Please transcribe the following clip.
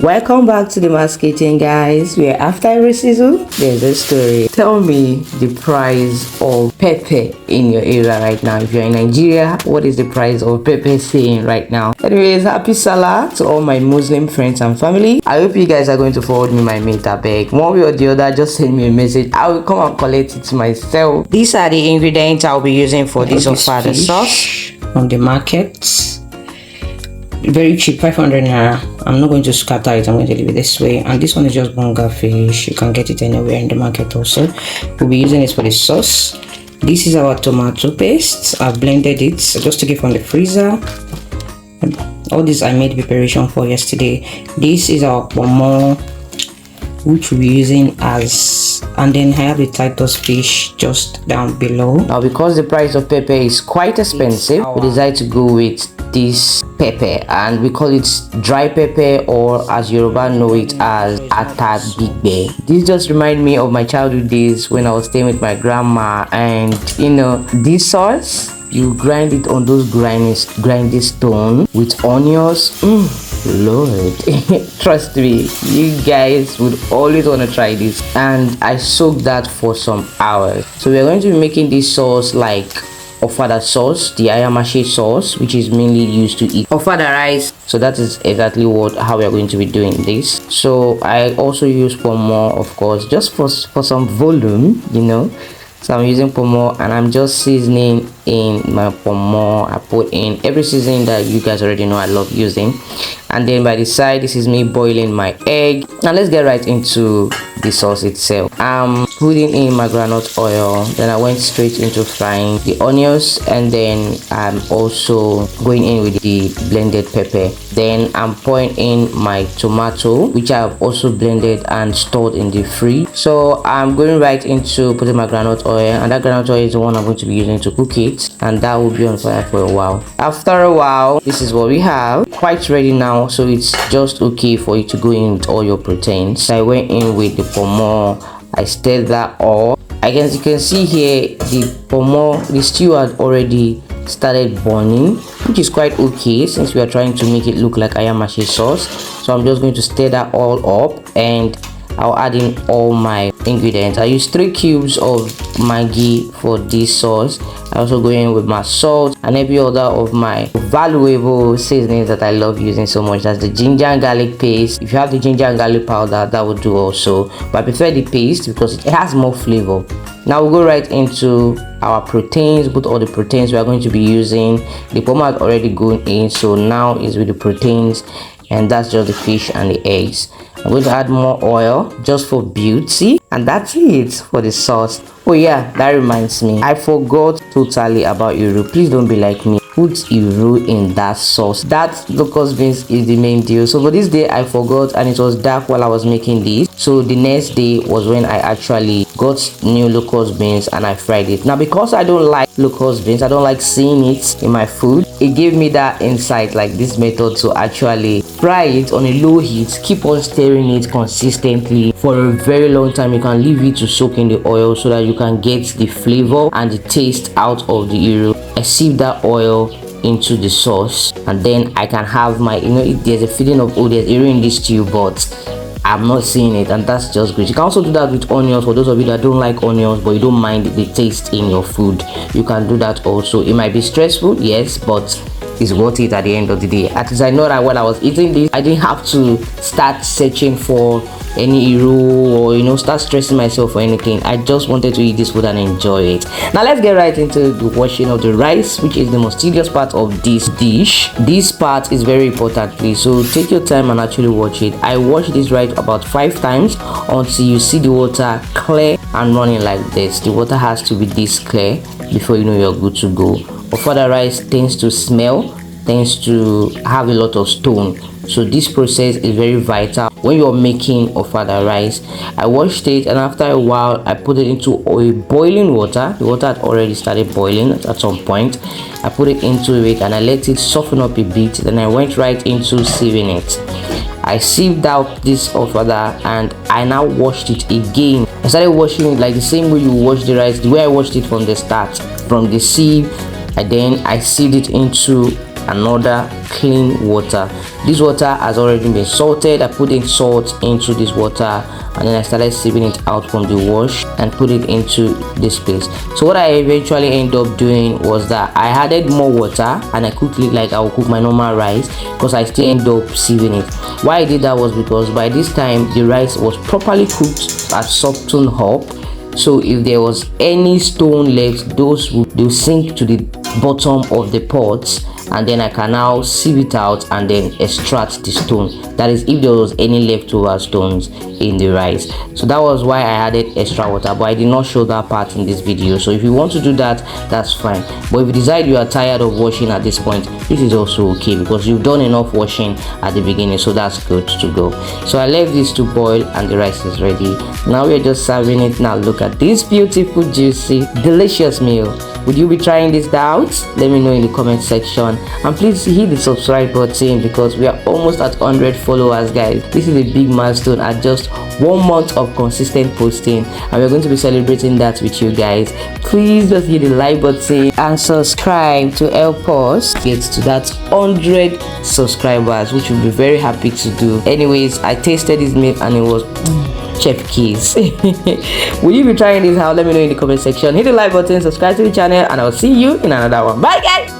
Welcome back to the Mass Kitchen, guys, where after every season there's a story. Tell me the price of pepper in your area right now. If you're in Nigeria, what is the price of pepper saying right now? Anyways, happy Salah to all my Muslim friends and family. I hope you guys are going to forward me my meat. I beg, one way or the other, just send me a message. I will come and collect it myself. These are the ingredients I'll be using for this Ofada sauce from the market. Very cheap, 500 naira. I'm not going to scatter it, I'm going to leave it this way. And this one is just bonga fish. You can get it anywhere in the market also. We'll be using it for the sauce. This is our tomato paste. I've blended it just to get from the freezer. All this I made preparation for yesterday. This is our pomo, which we'll be using as, and then I have the Titus fish just down below. Now, because the price of pepper is quite expensive, we decided to go with this pepper, and we call it dry pepper, or as Yoruba know it as atagigbe. This just remind me of my childhood days when I was staying with my grandma, and you know, this sauce, you grind it on those grinding stone with onions. Lord, trust me, you guys would always want to try this. And I soaked that for some hours. So we're going to be making this sauce like Ofada sauce, the ayamase sauce, which is mainly used to eat Ofada rice. So that is exactly how we are going to be doing this. So I also use pomo, of course, just for some volume, you know. So I'm using pomo, and I'm just seasoning in my pomo. I put in every seasoning that you guys already know I love using. And then by the side, this is me boiling my egg. Now let's get right into the sauce itself. I'm putting in my groundnut oil, then I went straight into frying the onions, and then I'm also going in with the blended pepper. Then I'm pouring in my tomato, which I've also blended and stored in the fridge. So I'm going right into putting my groundnut oil, and that groundnut oil is the one I'm going to be using to cook it, and that will be on fire for a while. After a while, this is what we have, quite ready now. So it's just okay for you to go in with all your proteins. So I went in with the pomo. I stirred that up. I guess you can see here the pomo, the stew had already started burning, which is quite okay since we are trying to make it look like ayanmase sauce. So I'm just going to stir that all up, and I'll add in all my ingredients. I use 3 cubes of Maggi for this sauce. I also go in with my salt and every other of my valuable seasonings that I love using so much. That's the ginger and garlic paste. If you have the ginger and garlic powder, that would do also, but I prefer the paste because it has more flavor. Now we'll go right into our proteins. Put all the proteins we are going to be using. The pomo has already gone in, so now is with the proteins, and that's just the fish and the eggs. I'm going to add more oil just for beauty, and that's it for the sauce. Oh yeah, that reminds me, I forgot totally about Iru. Please don't be like me. Put Iru in that sauce. That locust beans is the main deal. So for this day I forgot, and it was dark while I was making this. So the next day was when I actually got new locust beans and I fried it. Now because I don't like locust beans, I don't like seeing it in my food, it gave me that insight, like this method, to actually fry it on a low heat, keep on stirring it consistently for a very long time. You can leave it to soak in the oil so that you can get the flavor and the taste out of the Iru. I sieve that oil into the sauce, and then I can have my, you know, there's a feeling of, oh, there's Iru in this stew, but I'm not seeing it, and that's just great. You can also do that with onions. For those of you that don't like onions but you don't mind the taste in your food, you can do that also. It might be stressful, yes, but it's worth it at the end of the day. At least I know that when I was eating this, I didn't have to start searching for any Iru or, you know, start stressing myself for anything. I just wanted to eat this food and enjoy it. Now let's get right into the washing of the rice, which is the most tedious part of this dish. This part is very important, please, so take your time and actually watch it. I washed this rice about 5 times until you see the water clear and running like this. The water has to be this clear before you know you're good to go. Ofada rice tends to smell, tends to have a lot of stone, so this process is very vital when you're making Ofada rice. I washed it, and after a while I put it into a boiling water. The water had already started boiling at some point. I put it into it and I let it soften up a bit. Then I went right into sieving it. I sieved out this Ofada and I now washed it again. I started washing it like the same way you wash the rice, the way I washed it from the start, from the sieve. And then I sieved it into another clean water. This water has already been salted. I put in salt into this water, and then I started sieving it out from the wash and put it into this place. So what I eventually ended up doing was that I added more water and I cooked it like I would cook my normal rice, because I still end up sieving it. Why I did that was because by this time the rice was properly cooked at softened up. So if there was any stone left, those will sink to the bottom of the pot, and then I can now sieve it out and then extract the stone. That is, if there was any leftover stones in the rice. So that was why I added extra water, but I did not show that part in this video. So if you want to do that, that's fine. But if you decide you are tired of washing at this point, this is also okay, because you've done enough washing at the beginning, so that's good to go. So I left this to boil and the rice is ready. Now we're just serving it. Now look at this beautiful, juicy, delicious meal. Would you be trying this out? Let me know in the comment section, and please hit the subscribe button, because we are almost at 100 followers, guys. This is a big milestone at just 1 month of consistent posting, and we're going to be celebrating that with you guys. Please just hit the like button and subscribe to help us get to that 100 subscribers, which we'll be very happy to do. Anyways, I tasted this meat and it was chef keys. Will you be trying this out? Let me know in the comment section. Hit the like button, subscribe to the channel, and I'll see you in another one. Bye guys.